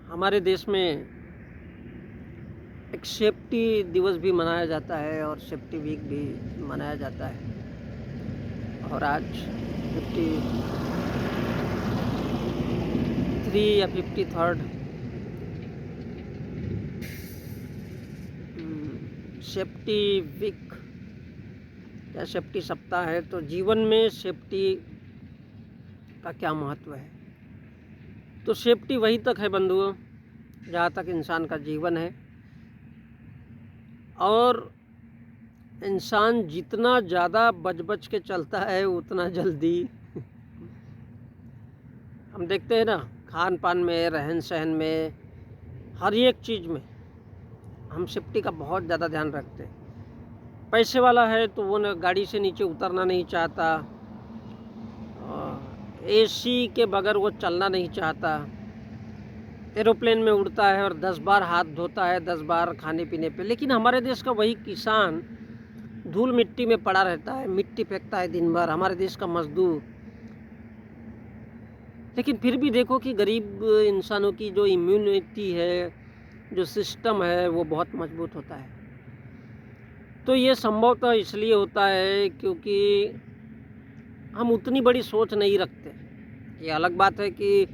हमारे देश में एक सेफ्टी दिवस भी मनाया जाता है और सेफ्टी वीक भी मनाया जाता है। और आज 53 या 53rd सेफ्टी वीक या सेफ्टी सप्ताह है। तो जीवन में सेफ्टी का क्या महत्व है? तो सेफ्टी वहीं तक है बंधुओं जहाँ तक इंसान का जीवन है, और इंसान जितना ज़्यादा बच के चलता है उतना जल्दी हम देखते हैं ना, खान पान में, रहन सहन में, हर एक चीज़ में हम सेफ्टी का बहुत ज़्यादा ध्यान रखते हैं। पैसे वाला है तो वो गाड़ी से नीचे उतरना नहीं चाहता, एसी के बगैर वो चलना नहीं चाहता, एरोप्लेन में उड़ता है और 10 बार हाथ धोता है, 10 बार खाने पीने पे। लेकिन हमारे देश का वही किसान धूल मिट्टी में पड़ा रहता है, मिट्टी फेंकता है दिन भर, हमारे देश का मजदूर। लेकिन फिर भी देखो कि गरीब इंसानों की जो इम्यूनिटी है, जो सिस्टम है, वो बहुत मजबूत होता है। तो ये संभवतः इसलिए होता है क्योंकि हम उतनी बड़ी सोच नहीं रखते। ये अलग बात है कि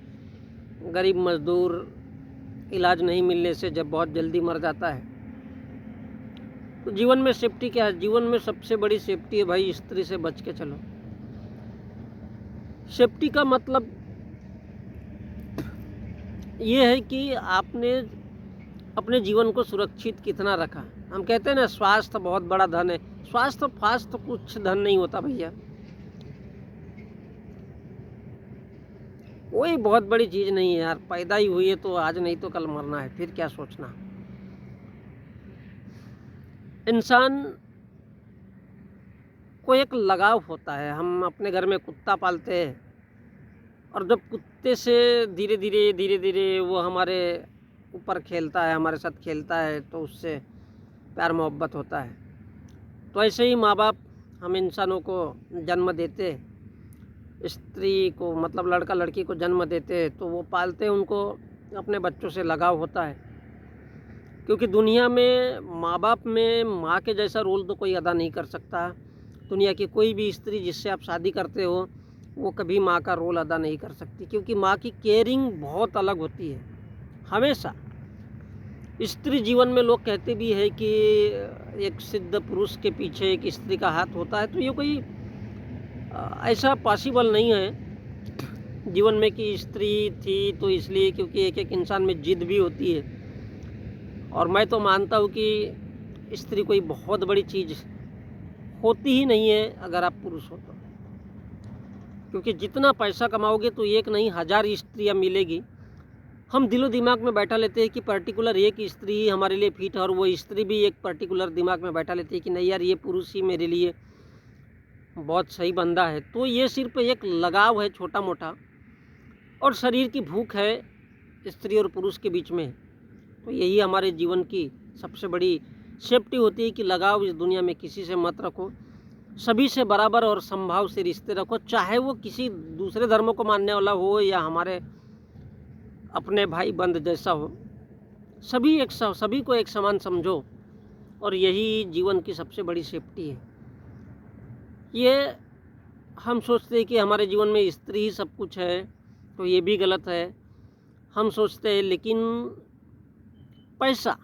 गरीब मजदूर इलाज नहीं मिलने से जब बहुत जल्दी मर जाता है। तो जीवन में सेफ्टी क्या है? जीवन में सबसे बड़ी सेफ्टी है भाई, स्त्री से बच के चलो। सेफ्टी का मतलब ये है कि आपने अपने जीवन को सुरक्षित कितना रखा। हम कहते हैं ना, स्वास्थ्य बहुत बड़ा धन है। स्वास्थ्य फास्ट कुछ धन नहीं होता भैया, कोई बहुत बड़ी चीज़ नहीं है यार। पैदा ही हुई है तो आज नहीं तो कल मरना है, फिर क्या सोचना। इंसान को एक लगाव होता है। हम अपने घर में कुत्ता पालते हैं और जब कुत्ते से धीरे धीरे वो हमारे ऊपर खेलता है, हमारे साथ खेलता है, तो उससे प्यार मोहब्बत होता है। तो ऐसे ही माँ बाप हम इंसानों को जन्म देते, स्त्री को मतलब लड़का लड़की को जन्म देते, तो वो पालते हैं, उनको अपने बच्चों से लगाव होता है। क्योंकि दुनिया में माँ बाप में माँ के जैसा रोल तो कोई अदा नहीं कर सकता। दुनिया की कोई भी स्त्री जिससे आप शादी करते हो वो कभी माँ का रोल अदा नहीं कर सकती, क्योंकि माँ की केयरिंग बहुत अलग होती है हमेशा। स्त्री जीवन में लोग कहते भी है कि एक सिद्ध पुरुष के पीछे एक स्त्री का हाथ होता है। तो ये कोई ऐसा पॉसिबल नहीं है जीवन में कि स्त्री थी तो इसलिए, क्योंकि एक एक इंसान में जिद भी होती है। और मैं तो मानता हूँ कि स्त्री कोई बहुत बड़ी चीज़ होती ही नहीं है अगर आप पुरुष हो तो। क्योंकि जितना पैसा कमाओगे तो एक नहीं 1000 स्त्रियाँ मिलेगी। हम दिलो दिमाग में बैठा लेते हैं कि पर्टिकुलर एक स्त्री ही हमारे लिए फिट है, और वो स्त्री भी एक पर्टिकुलर दिमाग में बैठा लेती है कि नहीं यार, ये पुरुष ही मेरे लिए बहुत सही बंदा है। तो ये सिर्फ एक लगाव है छोटा मोटा, और शरीर की भूख है स्त्री और पुरुष के बीच में। तो यही हमारे जीवन की सबसे बड़ी सेफ्टी होती है कि लगाव इस दुनिया में किसी से मत रखो, सभी से बराबर और समभाव से रिश्ते रखो, चाहे वो किसी दूसरे धर्मों को मानने वाला हो या हमारे अपने भाई बंद जैसा हो। सभी को एक समान समझो, और यही जीवन की सबसे बड़ी सेफ्टी है। ये हम सोचते हैं कि हमारे जीवन में स्त्री ही सब कुछ है, तो ये भी गलत है। हम सोचते हैं, लेकिन पैसा,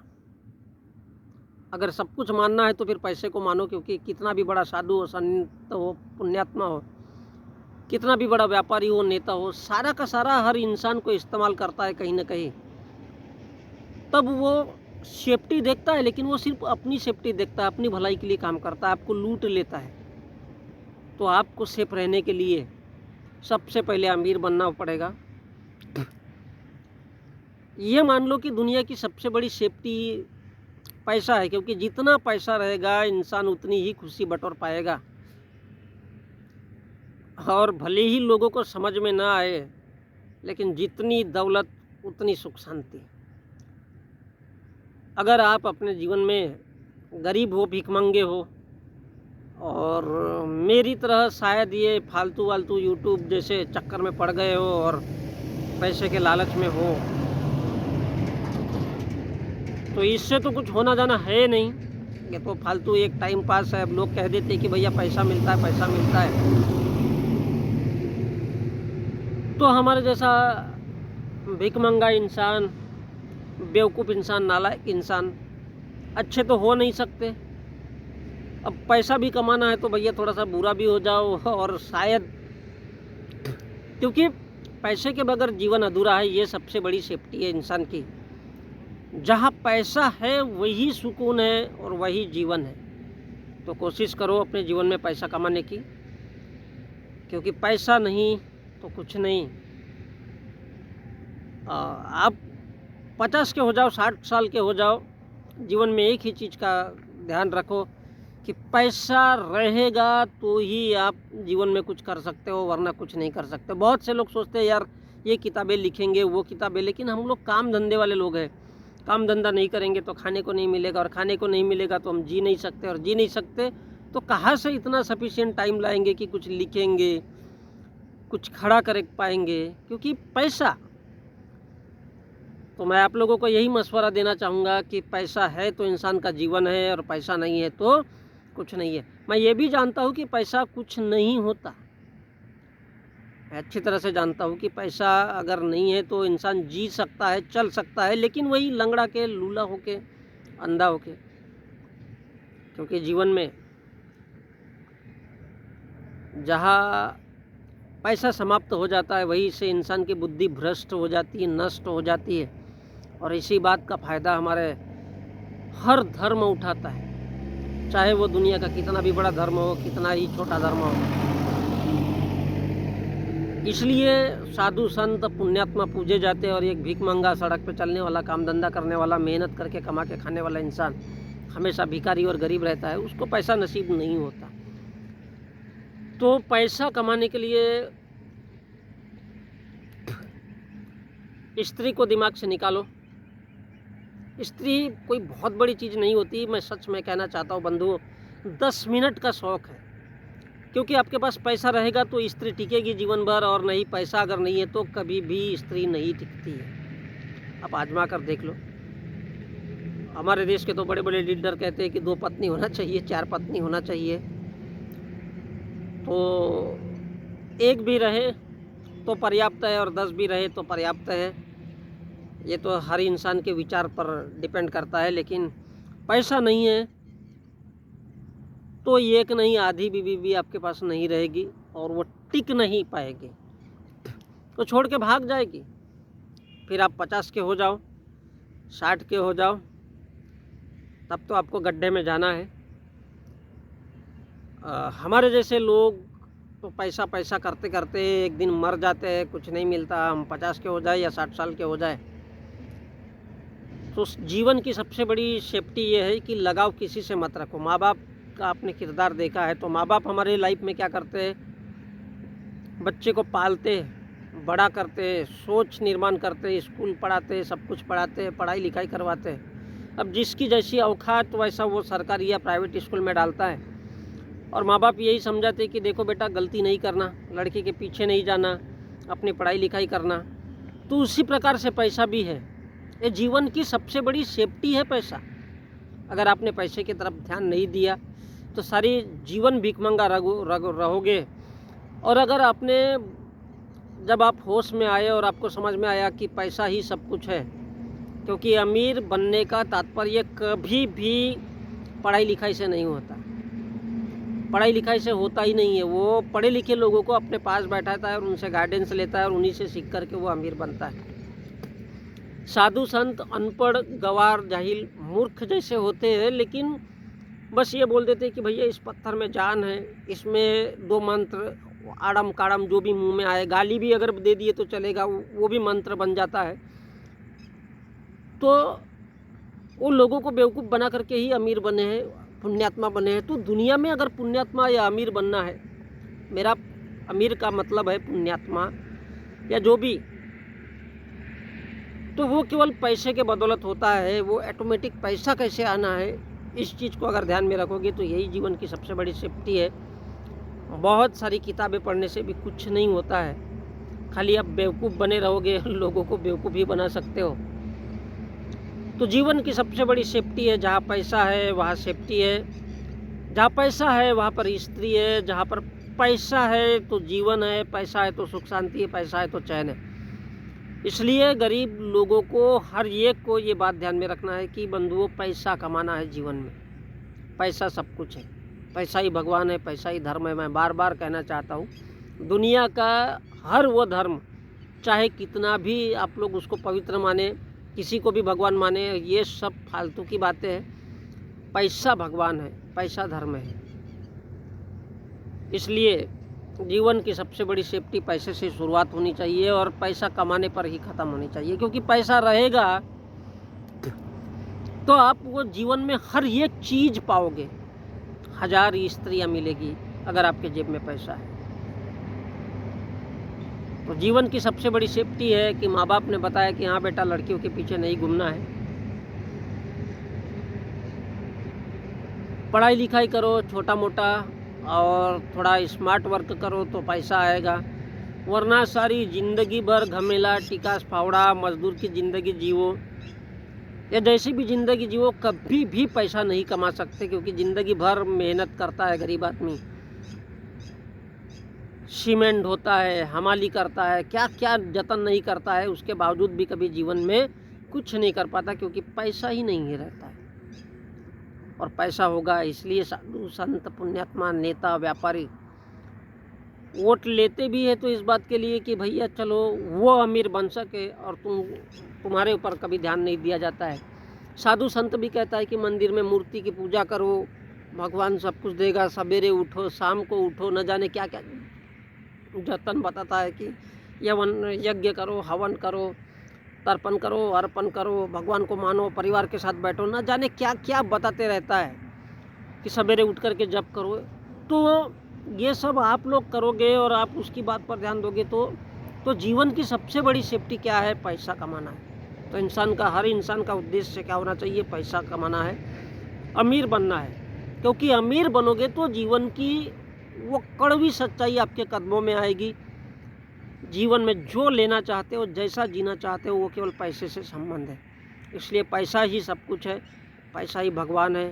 अगर सब कुछ मानना है तो फिर पैसे को मानो। क्योंकि कितना भी बड़ा साधु हो, संत हो, पुण्यात्मा हो, कितना भी बड़ा व्यापारी हो, नेता हो, सारा का सारा हर इंसान को इस्तेमाल करता है कहीं ना कहीं। तब वो सेफ्टी देखता है, लेकिन वो सिर्फ अपनी सेफ्टी देखता है, अपनी भलाई के लिए काम करता है, आपको लूट लेता है। तो आपको सेफ रहने के लिए सबसे पहले अमीर बनना पड़ेगा। ये मान लो कि दुनिया की सबसे बड़ी सेफ्टी पैसा है, क्योंकि जितना पैसा रहेगा इंसान उतनी ही खुशी बटोर पाएगा। और भले ही लोगों को समझ में ना आए, लेकिन जितनी दौलत उतनी सुख शांति। अगर आप अपने जीवन में गरीब हो, भिखमंगे हो, और मेरी तरह शायद ये फालतू वालतू यूट्यूब जैसे चक्कर में पड़ गए हो और पैसे के लालच में हो, तो इससे तो कुछ होना जाना है नहीं, ये तो फालतू एक टाइम पास है। अब लोग कह देते हैं कि भैया पैसा मिलता है, पैसा मिलता है। तो हमारे जैसा भिखमंगा इंसान, बेवकूफ़ इंसान, नालायक इंसान अच्छे तो हो नहीं सकते। अब पैसा भी कमाना है तो भैया थोड़ा सा बुरा भी हो जाओ, और शायद क्योंकि पैसे के बगैर जीवन अधूरा है, ये सबसे बड़ी सेफ्टी है इंसान की। जहाँ पैसा है वही सुकून है और वही जीवन है। तो कोशिश करो अपने जीवन में पैसा कमाने की, क्योंकि पैसा नहीं तो कुछ नहीं। आप 50 के हो जाओ, 60 साल के हो जाओ, जीवन में एक ही चीज़ का ध्यान रखो कि पैसा रहेगा तो ही आप जीवन में कुछ कर सकते हो, वरना कुछ नहीं कर सकते। बहुत से लोग सोचते हैं यार ये किताबें लिखेंगे, वो किताबें, लेकिन हम लोग काम धंधे वाले लोग हैं। काम धंधा नहीं करेंगे तो खाने को नहीं मिलेगा, और खाने को नहीं मिलेगा तो हम जी नहीं सकते, और जी नहीं सकते तो कहाँ से इतना सफिशिएंट टाइम लाएंगे कि कुछ लिखेंगे, कुछ खड़ा कर पाएंगे, क्योंकि पैसा। तो मैं आप लोगों को यही मशवरा देना चाहूँगा कि पैसा है तो इंसान का जीवन है, और पैसा नहीं है तो कुछ नहीं है। मैं ये भी जानता हूँ कि पैसा कुछ नहीं होता, मैं अच्छी तरह से जानता हूँ कि पैसा अगर नहीं है तो इंसान जी सकता है, चल सकता है, लेकिन वही लंगड़ा के, लूला होके, अंधा होके। क्योंकि जीवन में जहाँ पैसा समाप्त हो जाता है वहीं से इंसान की बुद्धि भ्रष्ट हो जाती है, नष्ट हो जाती है। और इसी बात का फ़ायदा हमारे हर धर्म उठाता है, चाहे वो दुनिया का कितना भी बड़ा धर्म हो, कितना ही छोटा धर्म हो। इसलिए साधु संत पुण्यात्मा पूजे जाते हैं, और एक भीख मंगा, सड़क पे चलने वाला, काम धंधा करने वाला, मेहनत करके कमा के खाने वाला इंसान हमेशा भिखारी और गरीब रहता है, उसको पैसा नसीब नहीं होता। तो पैसा कमाने के लिए स्त्री को दिमाग से निकालो। स्त्री कोई बहुत बड़ी चीज़ नहीं होती, मैं सच में कहना चाहता हूँ बंधुओं, 10 मिनट का शौक़ है। क्योंकि आपके पास पैसा रहेगा तो स्त्री टिकेगी जीवन भर, और नहीं पैसा अगर नहीं है तो कभी भी स्त्री नहीं टिकती है। आप आजमा कर देख लो। हमारे देश के तो बड़े बड़े लीडर कहते हैं कि 2 पत्नी होना चाहिए, 4 पत्नी होना चाहिए। तो 1 भी रहे तो पर्याप्त है, और 10 भी रहे तो पर्याप्त है। ये तो हर इंसान के विचार पर डिपेंड करता है। लेकिन पैसा नहीं है तो एक नहीं, आधी बीवी भी आपके पास नहीं रहेगी, और वो टिक नहीं पाएगी, तो छोड़ के भाग जाएगी। फिर आप 50 के हो जाओ, 60 के हो जाओ, तब तो आपको गड्ढे में जाना है। हमारे जैसे लोग तो पैसा पैसा करते करते एक दिन मर जाते हैं, कुछ नहीं मिलता। हम 50 के हो जाए या 60 साल के हो जाए, तो जीवन की सबसे बड़ी सेफ्टी ये है कि लगाव किसी से मत रखो। माँ बाप का आपने किरदार देखा है, तो माँ बाप हमारे लाइफ में क्या करते हैं, बच्चे को पालते, बड़ा करते, सोच निर्माण करते, स्कूल पढ़ाते, सब कुछ पढ़ाते, पढ़ाई लिखाई करवाते। अब जिसकी जैसी औकात वैसा वो सरकारी या प्राइवेट स्कूल में डालता है, और माँ बाप यही समझाते कि देखो बेटा गलती नहीं करना, लड़की के पीछे नहीं जाना, अपनी पढ़ाई लिखाई करना। तो उसी प्रकार से पैसा भी है, ये जीवन की सबसे बड़ी सेफ्टी है पैसा। अगर आपने पैसे की तरफ ध्यान नहीं दिया तो सारी जीवन भिखमंगा रहोगे। और अगर आपने, जब आप होश में आए और आपको समझ में आया कि पैसा ही सब कुछ है, क्योंकि अमीर बनने का तात्पर्य कभी भी पढ़ाई लिखाई से नहीं होता, पढ़ाई लिखाई से होता ही नहीं है। वो पढ़े लिखे लोगों को अपने पास बैठाता है और उनसे गाइडेंस लेता है, और उन्हीं से सीख करके वो अमीर बनता है। साधु संत अनपढ़, गवार, जाहिल, मूर्ख जैसे होते हैं, लेकिन बस ये बोल देते हैं कि भैया इस पत्थर में जान है, इसमें 2 मंत्र, आड़म काड़म जो भी मुंह में आए, गाली भी अगर दे दिए तो चलेगा, वो भी मंत्र बन जाता है। तो वो लोगों को बेवकूफ़ बना करके ही अमीर बने हैं, पुण्यात्मा बने हैं। तो दुनिया में अगर पुण्यात्मा या अमीर बनना है, मेरा अमीर का मतलब है पुण्यात्मा या जो भी, तो वो केवल पैसे के बदौलत होता है। वो ऑटोमेटिक पैसा कैसे आना है, इस चीज़ को अगर ध्यान में रखोगे तो यही जीवन की सबसे बड़ी सेफ्टी है। बहुत सारी किताबें पढ़ने से भी कुछ नहीं होता है, खाली आप बेवकूफ़ बने रहोगे, लोगों को बेवकूफ़ ही बना सकते हो। तो जीवन की सबसे बड़ी सेफ्टी है, जहाँ पैसा है वहाँ सेफ्टी है, जहाँ पैसा है वहाँ पर स्त्री है, जहाँ पर पैसा है तो जीवन है, पैसा है तो सुख शांति है, पैसा है तो चैन है। इसलिए गरीब लोगों को, हर एक को ये बात ध्यान में रखना है कि बंधुओं, पैसा कमाना है जीवन में। पैसा सब कुछ है, पैसा ही भगवान है, पैसा ही धर्म है। मैं बार बार कहना चाहता हूँ, दुनिया का हर वो धर्म, चाहे कितना भी आप लोग उसको पवित्र माने, किसी को भी भगवान माने, ये सब फालतू की बातें हैं। पैसा भगवान है, पैसा धर्म है। इसलिए जीवन की सबसे बड़ी सेफ्टी पैसे से शुरुआत होनी चाहिए और पैसा कमाने पर ही ख़त्म होनी चाहिए, क्योंकि पैसा रहेगा तो आप वो जीवन में हर एक चीज़ पाओगे। 1000 स्त्रियाँ मिलेगी अगर आपके जेब में पैसा है। तो जीवन की सबसे बड़ी सेफ्टी है कि माँ बाप ने बताया कि हाँ बेटा, लड़कियों के पीछे नहीं घूमना है, पढ़ाई लिखाई करो छोटा मोटा और थोड़ा स्मार्ट वर्क करो तो पैसा आएगा, वरना सारी ज़िंदगी भर घमेला, टिकास फावड़ा, मजदूर की ज़िंदगी जियो या जैसी भी ज़िंदगी जियो, कभी भी पैसा नहीं कमा सकते। क्योंकि ज़िंदगी भर मेहनत करता है गरीब आदमी, सीमेंट होता है, हमाली करता है, क्या क्या जतन नहीं करता है, उसके बावजूद भी कभी जीवन में कुछ नहीं कर पाता, क्योंकि पैसा ही नहीं रहता है। और पैसा होगा इसलिए साधु संत पुण्यात्मा नेता व्यापारी वोट लेते भी है, तो इस बात के लिए कि भैया चलो वो अमीर बन सके और तुम्हारे ऊपर कभी ध्यान नहीं दिया जाता है। साधु संत भी कहता है कि मंदिर में मूर्ति की पूजा करो, भगवान सब कुछ देगा, सवेरे उठो, शाम को उठो, न जाने क्या क्या जतन बताता है कि यज्ञ करो, हवन करो, तर्पण करो, अर्पण करो, भगवान को मानो, परिवार के साथ बैठो, न जाने क्या क्या बताते रहता है कि सवेरे उठ कर के जप करो। तो ये सब आप लोग करोगे और आप उसकी बात पर ध्यान दोगे तो जीवन की सबसे बड़ी सेफ्टी क्या है? पैसा कमाना है। तो इंसान का, हर इंसान का उद्देश्य क्या होना चाहिए? पैसा कमाना है, अमीर बनना है। क्योंकि अमीर बनोगे तो जीवन की वो कड़वी सच्चाई आपके कदमों में आएगी। जीवन में जो लेना चाहते हो, जैसा जीना चाहते हो, वो केवल पैसे से संबंध है। इसलिए पैसा ही सब कुछ है, पैसा ही भगवान है।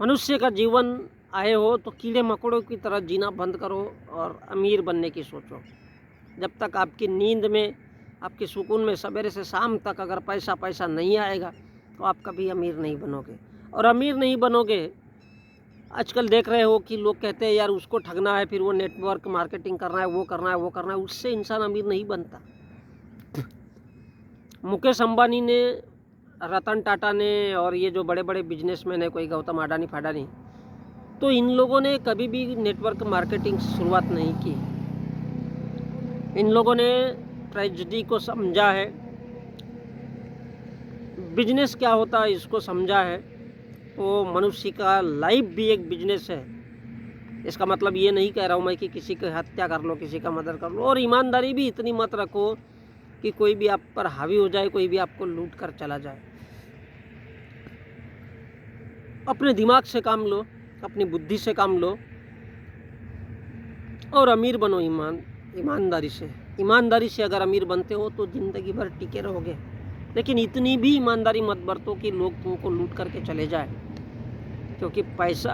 मनुष्य का जीवन आए हो तो कीड़े मकोड़ों की तरह जीना बंद करो और अमीर बनने की सोचो। जब तक आपकी नींद में, आपके सुकून में सवेरे से शाम तक अगर पैसा नहीं आएगा तो आप कभी अमीर नहीं बनोगे। और अमीर नहीं बनोगे, आजकल देख रहे हो कि लोग कहते हैं यार उसको ठगना है, फिर वो नेटवर्क मार्केटिंग करना है, वो करना है, वो करना है, उससे इंसान अमीर नहीं बनता। मुकेश अंबानी ने, रतन टाटा ने और ये जो बड़े बड़े बिजनेसमैन है, कोई गौतम अडानी फाडानी, तो इन लोगों ने कभी भी नेटवर्क मार्केटिंग शुरुआत नहीं की। इन लोगों ने ट्रेजेडी को समझा है, बिजनेस क्या होता है इसको समझा है। तो मनुष्य का लाइफ भी एक बिजनेस है। इसका मतलब ये नहीं कह रहा हूँ मैं कि किसी की हत्या कर लो, किसी का मर्डर कर लो। और ईमानदारी भी इतनी मत रखो कि कोई भी आप पर हावी हो जाए, कोई भी आपको लूट कर चला जाए। अपने दिमाग से काम लो, अपनी बुद्धि से काम लो और अमीर बनो ईमानदारी से। ईमानदारी से अगर अमीर बनते हो तो ज़िंदगी भर टिके रहोगे। लेकिन इतनी भी ईमानदारी मत बरतो कि लोग तुमको लूट करके चले जाए। क्योंकि पैसा,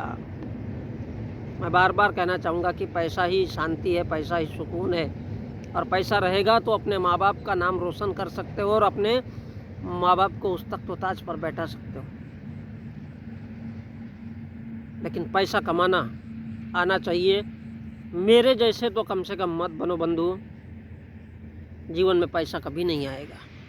मैं बार बार कहना चाहूँगा कि पैसा ही शांति है, पैसा ही सुकून है। और पैसा रहेगा तो अपने माँ बाप का नाम रोशन कर सकते हो और अपने माँ बाप को उस तख्त ताज पर बैठा सकते हो। लेकिन पैसा कमाना आना चाहिए। मेरे जैसे तो कम से कम मत बनो बंधु, जीवन में पैसा कभी नहीं आएगा।